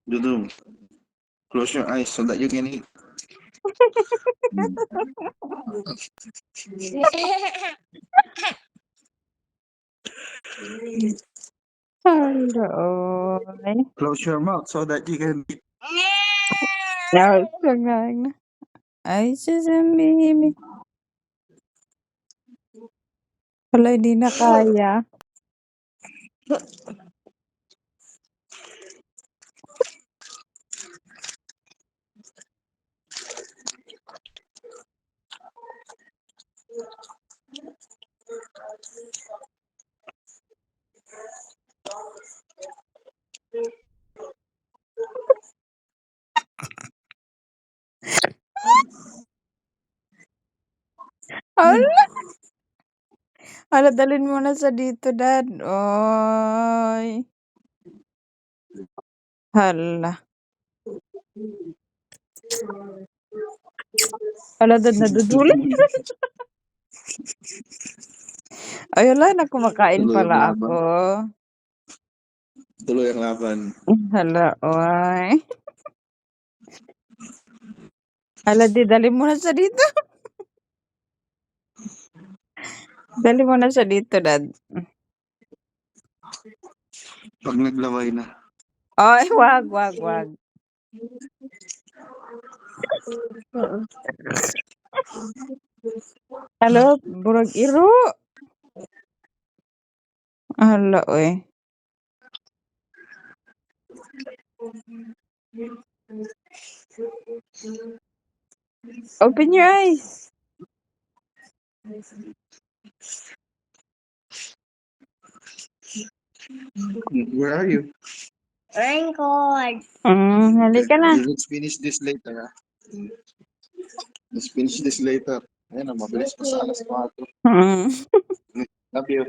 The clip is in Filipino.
Dudu, close your eyes so that you can eat. Hello. Close your mouth so that you can eat. Jangan. Ay, baby. Wala, hindi na kaya. Hala! Hala, dalhin mo na sa dito, Dad. Oy. Hala. Hala, Dad, nadudulit. Ay, hala, na kumakain Tuloy ang pala laban. ako. Tuloy ang laban. Hala, oy. Hala, dalhin mo na sa dito. Dalhin mo na sa dito, Dad. Pag naglaway na. Ay, wag. Hala, burag iro. Hala, oy. Open your eyes. Where are you? Raincoat. Halika na. Let's finish this later. Let's finish this later. Ayan, mabilis pa sa alas 4. Mm. Love you.